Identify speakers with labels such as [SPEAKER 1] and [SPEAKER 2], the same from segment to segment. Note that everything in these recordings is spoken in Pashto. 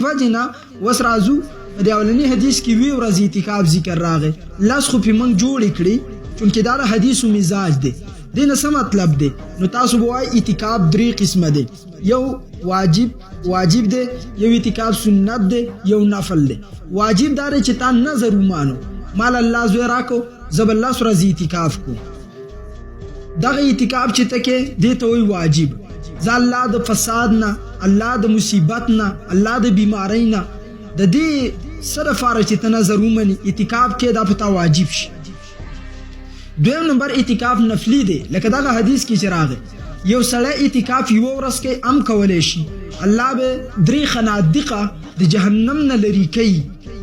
[SPEAKER 1] وجنا وس راځو د اولنی حدیث کې وی ورځ اعتکاف ذکر راغی لاس خو په من جوړ کړی چونکه دا حدیثو مزاج دی دینه څه مطلب دی نو تاسو بوای اعتکاف درې قسمه دی یو واجب دی یو اعتکاف سنت دی یو نفل دی واجب دار چې تا نظر ومانو مال الله زوی راکو زب الله سره اعتکاف کو دغه اعتکاف چې تکه دی ته وی واجب ځ الله د فساد نه الله د مصیبت نه الله د بیماری نه د دې سره فارغ چې نظر ومني اعتکاف کې دا پتا واجب شي دویم نمبر اعتکاف نفلی دی لکه دغه حدیث کې چراغ یو سړی اعتکاف یو ورځ کې ام کولای شي الله به درې خنادقه د جهنم نه لري کوي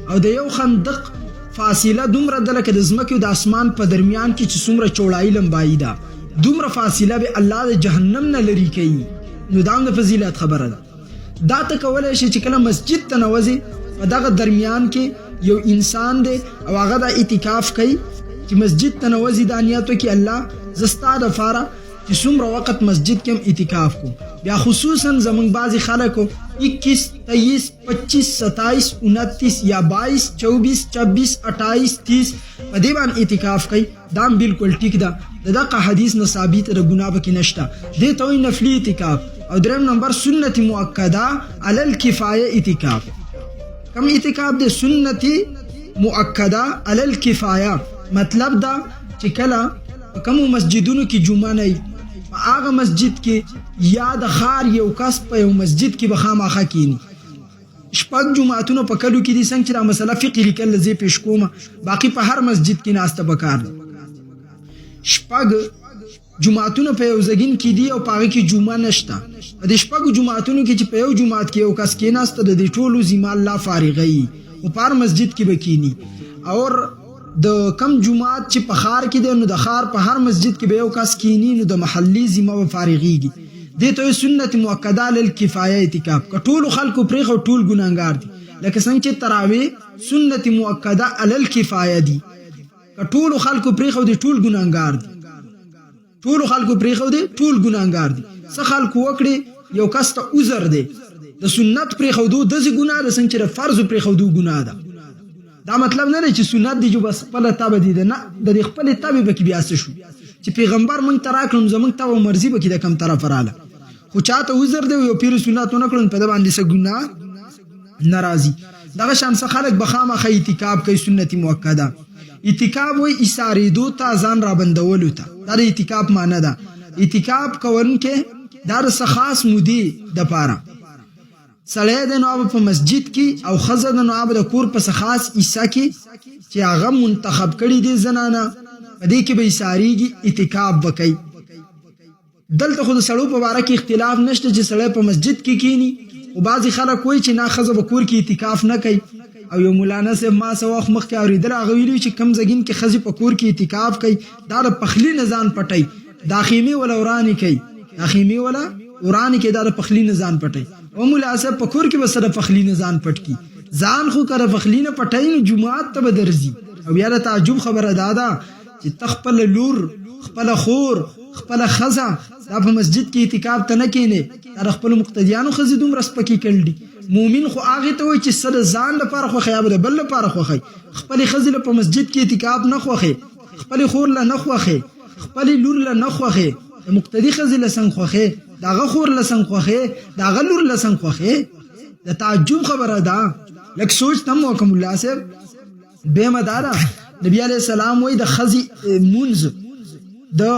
[SPEAKER 1] او د یو خندق فاصله دومره ده لکه د ځمکې او د اسمان په درمیان کې چې څومره چوړایي لمبایي ده دومره فاصله به الله د جهنم نه لري کوي نو دا د فضیلت خبره ده دا ته کولای شي چې کله مسجد ته نوځي په دغه درمیان کې یو انسان دی او هغه د اعتکاف کوي چې مسجد ته نوځي د نیتو کې الله زستا د فاره چې څومره وخت مسجد کې اعتکاف کو بیا خصوصا زمونږ بعضی خلکو 21 23 25 27 29 یا 22 24 26 28 30 په دې باندې اعتکاف کوي دا بالکل ټیک ده دغه حدیث نه ثابت د ګناه پکې نشته دې ته وایي نفلی اعتکاف او دریم نمبر سنت مؤکده علی الکفایه اعتکاف کوم اعتکاف د سنت مؤکده علی الکفایه مطلب دا چې کله کوم مسجدونو کې جمعه نه هغه مسجد کې یا د خار یو کس په یو مسجد کې بخامخه کینی شپږ جمعهتونو په کلو کې دي څنګه چې دا مسله فقهي لیکل زی پیش کوم باقی په هر مسجد کې ناسته بکار شپږ جمعهتونو په یو ځګین کې دي او پاره کې جمعه نشته د شپږ جمعهتونو کې چې په یو جمعهت کې یو کس کې ناسته د ټولو ذمہ الله فارغي او په هر مسجد کې بکینی اور د کم جمعات چې په خار کې دی نو د خار په هر مسجد کې به یو کس کینی نو د محلي ذمہ و فارغيږي دې ته سنت مؤکده للکفایه اعتکاف کټول خلکو پرې خو ټول ګناګار دي لکه څنګه چې تراوی سنت مؤکده علی الکفایه دي کټول خلکو پرې خو دي ټول ګناګار دي ټول خلکو پرې خو دي ټول ګناګار دي څه خلکو وکړي یو کس ته عذر دی د سنت پرې خو دو د ګناه د څنګه چې فرض پرې خو دو ګناه ده دا مطلب نه دی چې سنت دی جو بس خپل تابع دي نه د خپل تابع به کې بیا څه شو چې پیغمبر مونږ تراکلم زمونږ ته مرزي به کې د کم طرف رااله خو چاته عذر دی یو پیر سنت نه کړن په د باندې څه ګناه ناراضي دغه شان څخه خلک بخامخه اعتکاف کوي سنت مؤکده اعتکاف وای اساری دو تا ځان را بندولو ته دا د اعتکاف معنی ده اعتکاف کوونکې دا د خاص مودي د پاره سړی د نو په مسجد کې او خزه د نو د کور په خاص حصہ کې چې هغه منتخب کړي دي زنانه په دې کې به ساریږي اعتکاف وکړي دلته خو د سړو په اړه کې اختلاف نشته چې سړی په مسجد کې کینی او بعضی خلک وایي چې نه خزه په کور کې اعتکاف نه کوي او یو مولانا صاحب ما سو وخت مخکې اوریدل هغه ویلي چې کم زګین کې خزه په کور کې اعتکاف کوي دا د پخلی نزان پټي داخیمه ولا ورانی کوي داخیمه ولا ورانی کې دا د پخلی نزان پټي او مولا صاحب په کور کې وسره فخلی نه ځان پټ کی ځان خو کړه فخلی نه پټای نو جمعات ته بدرزي او بیا له تعجب خبره دادا چې تخپل لور خپل خور خپل خزه دا په مسجد کې اعتکاف ته نه کینې تر خپل مقتدیانو خزې دوم رس پکې کړل مؤمن خو هغه ته وای چې سره ځان لپاره خو خیاب ده بل لپاره خو خي خپل خزې په مسجد کې اعتکاف نه خوخه خپل خور له نه خوخه خپل لور له نه خوخه مقتدی خزې له څنګه خوخه داغه خور لسن خوخه داغه لور لسن خوخه د تعجب خبره ده لکه سوچ تم وکم الله صاحب به مدارا نبی علیہ السلام وای د خزی منز د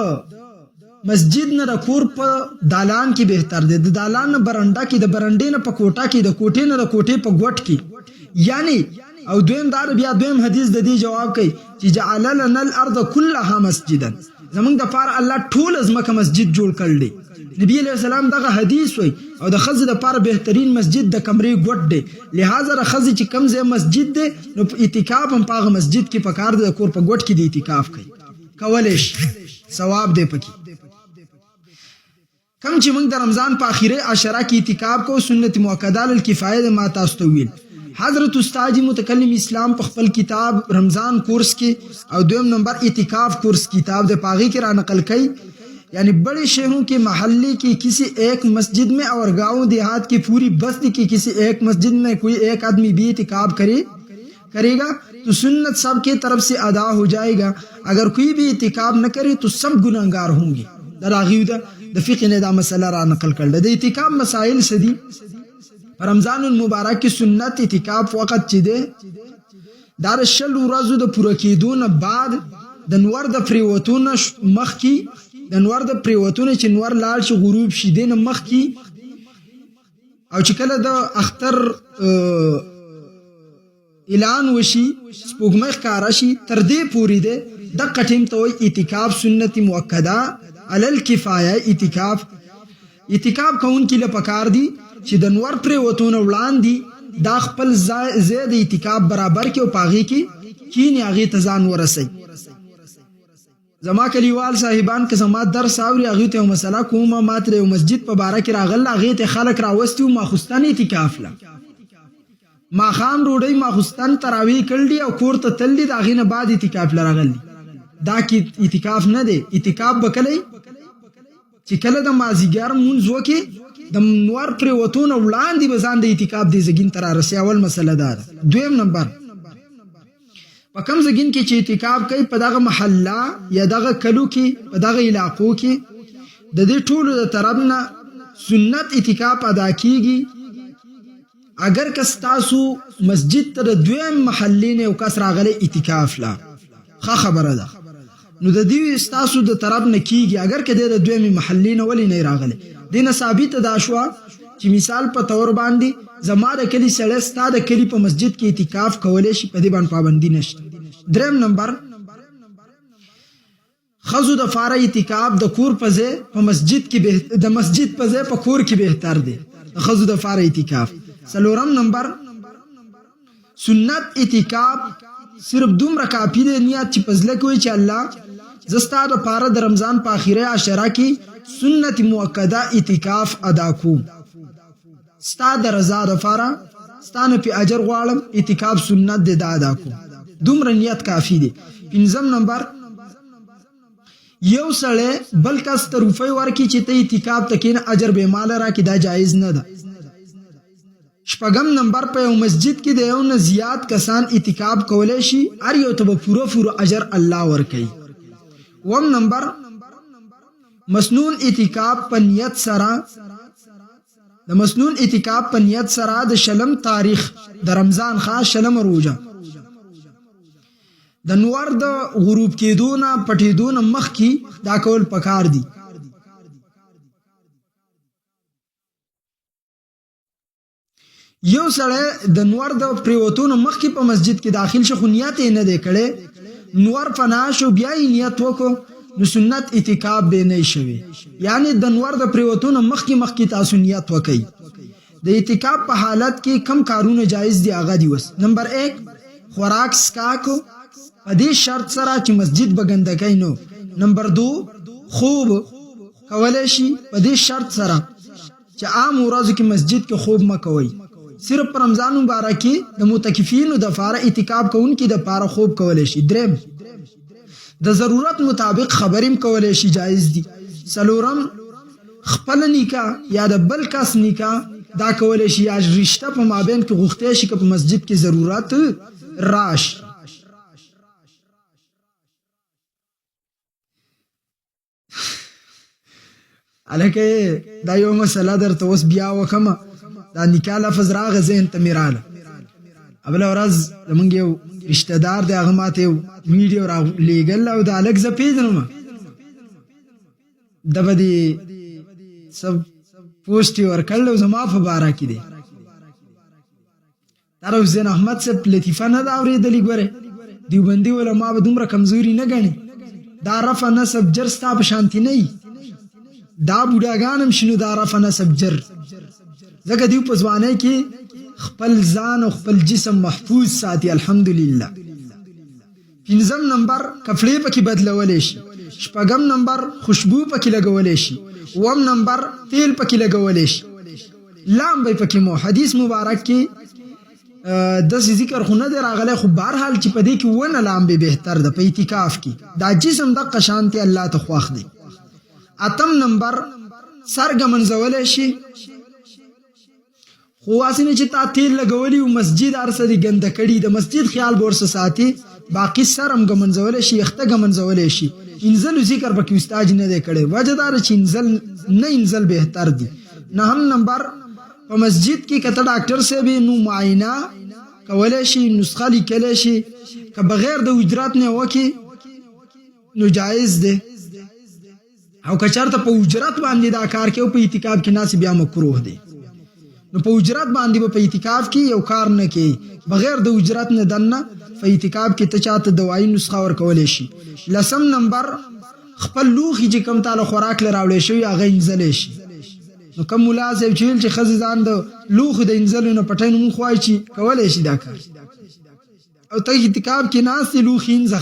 [SPEAKER 1] مسجد نه د کور په دالان کې بهتر دی د دالان نه برنده کې د برندې نه په کوټه کې د کوټې نه د کوټې په ګوټ کې یعنی او دویم دار بیا دویم حدیث د دې جواب کوي چې جعل لنا الارض كلها مسجدا زمونږ د پاره الله ټول ازمکه مسجد جوړ کړل نبی علیہ السلام دغه حدیث وای او د خزې د پاره بهترین مسجد د کمرې ګوټ دی لہذا د خزې چې کم ځای مسجد دی نو اعتکاف هم په مسجد کې پکار دی کور په ګوټ کې دی اعتکاف کوي کولش ثواب دی پکې کم چې موږ د رمضان په اخیره عشره کې اعتکاف کو سنت مؤکده للکفایه ما تاسو ته ویل حضرت استاد متکلم اسلام په خپل کتاب رمضان کورس کې او دویم نمبر اعتکاف کورس کتاب د پاغي کې را نقل کړي यानी बड़े शहरों के महल्ले की किसी एक मस्जिद में और गाँव देहात की पूरी बस्ती की किसी एक मस्जिद में कोई एक आदमी भी इतिकाब करेगा तो सुन्नत सब की तरफ से अदा हो जाएगा। अगर कोई भी इतिकाब न करे तो सब गुनाहगार होंगे। द फिक़्ह ने दा मसला रा नकल कर द इतिकाब मसाइल से दी रमजान मुबारक की सुन्नत इतिकाब वक़्त चिदे दार शल ورځو د پوره کېدو نه بعد د نور د پریوتونه مخ کی د نور د پریوتونه چې نور لاړ شي غروب شي دینه مخ کی او چې کله د اختر اعلان وشي سپوږمۍ ښکارا شي تر دې پوری ده د قټیم ته اعتکاف سنت مؤکده علی الکفایه اعتکاف کون کې له پکار دي چې د نور پریوتونه وړاندې دا خپل زید اعتکاف برابر کې او پاغي کې کینی هغه تزان ورسي زما کلیوال صاحبان که زما درس اوري هغه ته مسله کومه ماتره مسجد په باره کې راغل هغه ته خلک راوستي او ماخستان اعتکاف لا ما خام روړی ماخستان تراوی کړلی او کور ته تللی دا غینه بعد اعتکاف لراغلی دا کې اعتکاف نه دی اعتکاف بکلی چې کله د مازیګر مونږ وکي د نور پر وتون وړاندې بزان د اعتکاف دی زګین تر رسي اول مسله ده دویم نمبر په کوم زګین کې چې اعتکاف کوي په دغه محله یا دغه کلو کې په دغه علاقو کې د دې ټولو د طرفنا سنت اعتکاف ادا کیږي اگر کستاسو مسجد ته دویم محلې نه او کس راغلی اعتکاف لا خبره ده نو د دې استاسو د طرف نه کیږي اگر کده د دویمه محلې نه ولې نه راغله دینه ثابت ده شو چې مثال په تور باندې زما د کلی سره ستاد کلی په مسجد کې اعتکاف کولای شي په دې باندې پابندی نشته دریم نمبر خزو د فار اعتکاف د کور په ځای په مسجد کې د مسجد په ځای په کور کې بهتر دی خزو د فار اعتکاف سلورم نمبر سنت اعتکاف صرف دومره کافی دی نیت چې پزله کوي چې الله زستا د پاره د رمضان په اخیره عشره کې سنت مؤکده اعتکاف ادا کوم ستا د رضا د پاره ستانه په اجر غواړم اعتکاف سنت د ادا کوم دومره نیت کافی دی پنځم نمبر یو سړی بل کس ته روپۍ ورکړي چې ته اعتکاف ته کښېنه اجر بې ماله راکړي دا جایز نه ده شپږم نمبر په یو مسجد کې د یو نه زیات کسان اعتکاف کولی شي هر یو ته به پوره اجر الله ورکوي اووم نمبر مسنون اعتکاف په نیت سره د مسنون اعتکاف په نیت سره د شلم تاریخ د رمضان خاص شلم روزه د نور د غروب کېدو نه پټېدو نه مخکې دا کول پکار دي یو سړی د نور د پریوتونو مخکې په مسجد کې داخل شو خو نیت یې نه دی کړی نور فنا شو بیا یې نیت وکړو نو سنت اعتکاف به نه شوي یعنی د نور د پریوتونو مخکې تاسو نیت وکړئ د اعتکاف په حالت کې کم کارونه جایز دي هغه دي وس نمبر 1 خوراک سکاکو په دې شرط سره چې مسجد بګندګۍ نو نمبر 2 خوب کولای شي په دې شرط سره چې عام ورځو کې مسجد کې خوب مکوئ صرف پر رمضان مبارک کې د معتکفینو د فار اعتکاف کوونکي د پاره خوب کولای شي دریم د ضرورت مطابق خبریم کولای شي جایز دي سلورم خپل نکاح یا د بل کس نکاح دا کولای شي یا رشتہ په مابین کې غوښتي شي په مسجد کې ضرورت راش الکه دا یو مسله درته اوس بیا وکم دا نکاح لفظ راغه ذهن ته میراله ابل ورځ زمونږ یو رشتہ دار دی هغه ماته یو ویډیو را لیږل او دا الګ زه پیژنم د بدی سب پوسټ ورکړل زما په باره کې دی تر حسین احمد سے لطیفه نه دا اورېدلې ګوره دیوبندي علماء به دومره کمزوري نه ګڼي دا رفع نسب جر ستا په شانتي نه دا بوډاګانم شنو دا رفع نسب جر زګه دیو په ځوانۍ کې خپل ځان او خپل جسم محفوظ ساتي الحمدلله پنځم نمبر کفړې پکې بدلولې شي شپږم نمبر خوشبو پکې لګولې شي اووم نمبر تیل پکې لګولې شي لامبې پکې مو حدیث مبارک کې د ذکر خو نه دی راغلی خو بهرحال چې په دې کې ونه لامبې بهتر ده په اعتکاف کې دا جسم د قشانتي الله ته خوښ دی اتم نمبر سر ګمنځولی شي، خو واسې نه چې تا تیل لګولی و مسجد هر څه دې ګنده کړي، د مسجد خیال به ورسه ساتي، باقي سر هم ګمنځولی شي، یخته ګمنځولی شي. انزلو ذکر پکې استاد نه دی کړی، وجه دا ده چې نه انزل بهتر دی. نهم نمبر په مسجد کې که ته ډاکټر صاحب نو معاینه کولی شي، نسخه لیکلی شي، که بغیر د اجرت نه وکړي نو جایز دی، او که چېرته په اجرت باندې دا کار کوي او په اعتکاف کې ناست بیا مکروه دی. نو په اجرت باندې به په اعتکاف کې یو کار نه کوي، بغیر د اجرت نه دننه په اعتکاف کې ته چاته دوایي نسخه ورکولی شي. لسم نمبر خپل لوښي چې کوم تاله خوراک له راوړی شوي هغه انځلی شي. نو کوم ملا صاحب چې ویل چې ښځې ځان د لوښو د انځلو نه پټی نومون خوای چې کولی شي دا کار، او ته اعتکاف کې ناست یې لوښي انځه،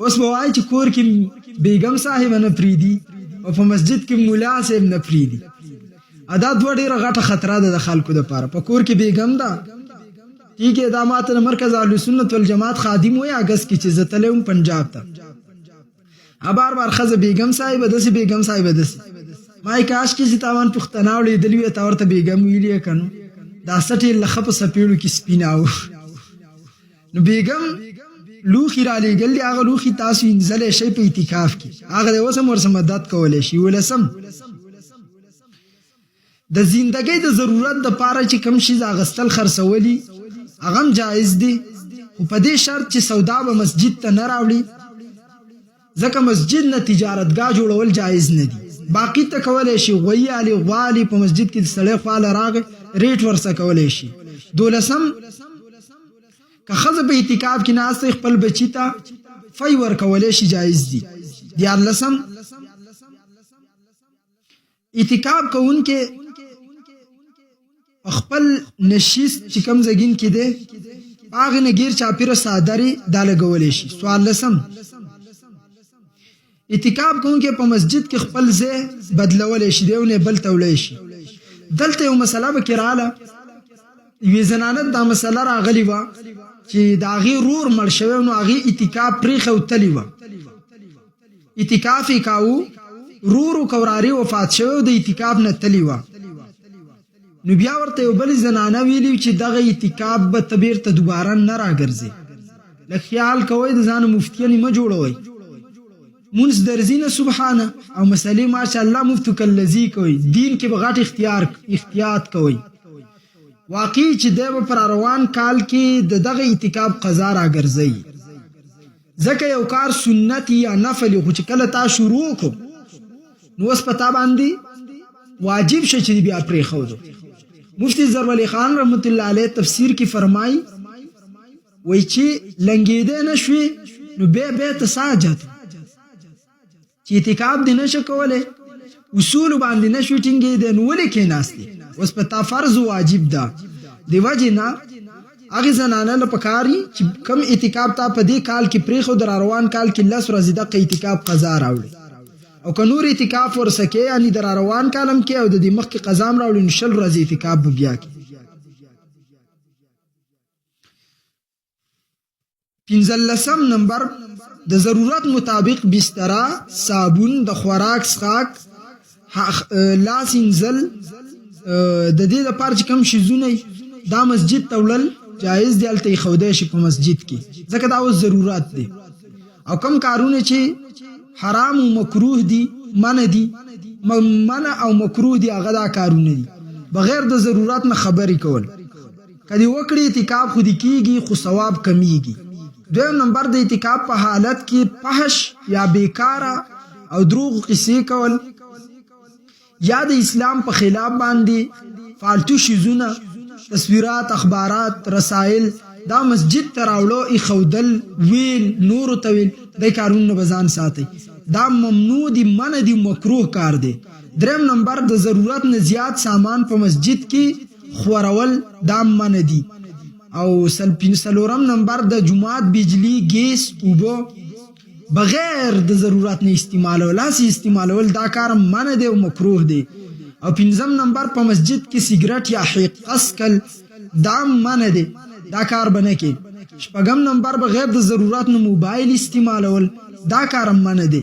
[SPEAKER 1] اوس به وایي چې کور کې بیګم صاحب نه پرېږدي او په مسجد کې ملا صاحب نه پرېږدي. دا دوه ډېره غټه خطره ده د خلکو دپاره. په کور کې بیګم ده، ٹھیک ہے، دا ماته د مرکز اهل سنت والجماعت خادم وی اگست کې چې زه تللی وم پنجاب ته، بار بار ښځه بیګم صاحبه داسې بیګم صاحبه داسې، ما یې کاش کې چې تاوان پښتنه ولیدلي وي تا ورته بیګم ویلي یې که نو دا سټ یې لښه په څپېړو کې سپینه و. نو بیګم لوښي رالیږل دي، هغه لوښي تاسو انځلی شئ په اعتکاف کې، هغه دی اوس هم ورسره مدد کولی شي. 11 د زندګۍ د ضرورت دپاره چې کوم شي اغوستل خرڅولي هغه هم جایز دي، خو په دې شرط چې سودا به مسجد ته نه راوړي، ځکه مسجد نه تجارتګاه جوړول جایز نه دي. باقي ته کولی شي غویي علي غوالي په مسجد کې د سړی خواله راغی ریټ ورسه کولی شي. 12 که ښځه په اعتکاف کې ناسته خپل بچي ته فی ورکولی شي، جایز دي. 14 اعتکاف کوونکې خپل نشیست چې کوم زګین کې دی هغې نه ګیر چاپېره څادرې دا لګولی شي. 14 اعتکاف کوونکې په مسجد کې خپل ځای بدلولی شي، د یو نه بل ته وړی شي. دلته یو مسله به کې راغله، یوې زنانه دا مسله راغلې وه چې د هغې رور مړ شوی نو هغې اعتکاف پرېښی او تلې وه، اعتکاف یې کاوه، رور و کورارې وفات شوی او د اعتکاف نه تلې وه. نو بیا ورته یو بلې زنانه ویلي چې دغه اعتکاف به ته بیرته دوباره نه راګرځې، لږ خیال کوئ، د ځانه مفتیانې مه جوړوئ، مونځ درځي نه سبحانه، او مسلې ماشاءالله مفتو کالذي کوئ، دین کې به غټ احتیاط کوئ. واقعي چې دی به پر روان کال کې د دغه اعتکاف قضا راګرځئ، ځکه یو کار سنت یا نفل خو چې کله تا شروع کو نو اوس په تا باندې واجب شه چې بیا پرېښودو. مفتی ظفرعلی خان رحمت الله علیه تفسیر کې فرمایي وایي چې لنګېدی نه شوې نو بیا ته ساجت چې اعتکاف دې نشه کولی، اصولو باندې نه شوې ټینګېدی نو ولې کېناستې، اوس په تا فرض واجب ده. د وجې نه هغې زنانه له پکار وي چې کوم اعتکاف تا په دې کال کې پرېښود را روان کال کې 10 ورځې دغه اعتکاف قضا راوړي، او که نور اعتکاف ورسکه یعنی در روان کالم کې او د دې مخکې قضام راوړي نو 20 ورځې اعتکاف به بیا کې. 15 نمبر د ضرورت مطابق بستره، صابون، د خوراک څښاک، لاس انځل، د دې لپاره چې کوم شیزونه دا مسجد ته وړل جایز دی، هلته ایښودی شي په مسجد کې، ځکه دا اوس ضرورت دی. او کوم کارونه چې حرام او مکروه دي، منع او مکروه دي، هغه دا کارونه دي بغیر د ضرورت نه خبرې کول، که دې وکړي اعتکاف خو دې کېږي خو ثواب کمیږي. 2 نمبر د اعتکاف په حالت کې فحش یا بیکاره او دروغ قصې کول، یا د اسلام په خلاف باندې فالتو شیزونه، تصویرات، اخبارات، رسائل دا مسجد ته راوړو، ایښودل، ویل، نورو ته ویل، دی کارونه به ځان ساتئ، دا ممنوع دي، منع دي، مکروه کار دی. 3 نمبر د ضرورت نه زیات سامان په مسجد کې خورول دا منع دي. او 4 نمبر د جماعت بجلی، ګیس، اوبه بغیر د ضرورت نه استعمالول، هسې استعمالول دا کار منع دی او مکروه دی. او 5 نمبر په مسجد کې سیګرټ یا حقه څکل دا منع دی، دا کار به نه کې. 6 نمبر بغیر د ضرورت نه موبایل استعمالول دا کار منع دی.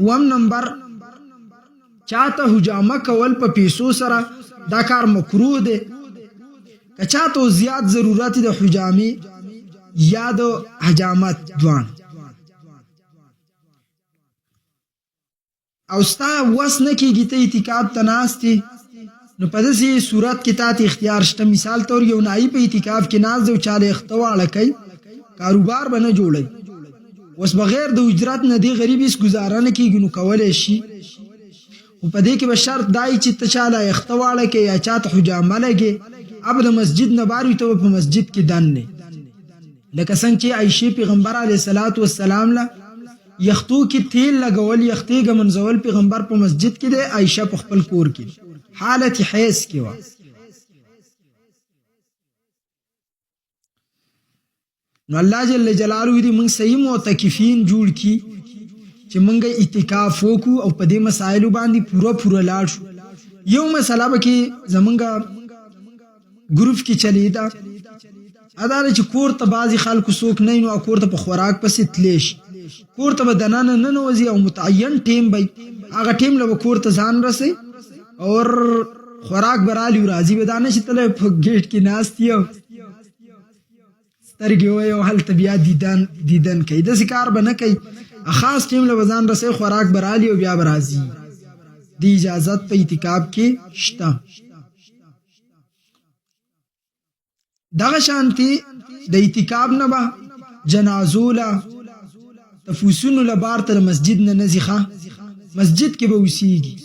[SPEAKER 1] 7 نمبر چاته حجامه کول په پیسو سره دا کار مکروه دی. که چاته زیات ضرورت د حجامې یا د حجامت دوان او ستا وس نه کېږي ته اعتکاف ته ناست یې، نو په داسې صورت کې تا ته اختیار شته. مثال طور یو نایي په اعتکاف کې ناست دی او چاله اخته واړه کوي، کاروبار به نه جوړوي، اوس بغیر د اجرت نه دی غریب هېڅ ګزاره نه کېږي، نو کولی شي. خو په دې کې به شرط دا وي چې ته چاله اخته واړه کوې یا چاته حجامه لګې، اب د مسجد نه بار وي ته به په مسجد کې دننې. لکه څنګه چې عایشې پیغمبر علیه الصلاة والسلام له یختو کې تیل لګول، یختې ګمنځول پیغمبر په مسجد کې دی، عایشه په خپل کور کې حالت حیض کې وه. نو الله جل جلاله دې موږ صحیح معتکفین جوړ کړي چې موږ اعتکاف وکړو او په دې مسایلو باندې پوره لاړ شو. یو مسله به کې زمونږ ګروپ کې چلیده، ادا چې کور ته بعضې خلکو څوک نه نو کور ته په خوراک پسې تلی شي، کور ته به دننه ننوځي او متعین ټیم به هغه ټیم له به کور ته ځان رسي اور خوراک به رالي او راځي، به دا نه چې تلی په ګیټ کې ناست یو سترګې وایي او هلته بیا دیدن کوي، داسې کار به نه کوي. خاص ټیم له به ځان رسي، خوراک به رالي او بیا به راځي. د اجازت په اعتکاف کې شته. دغه شانتي د اعتکاف نه به جنازو له تفوسونو له بار تر مسجد نه نه ځي، مسجد کې به اوسېږي.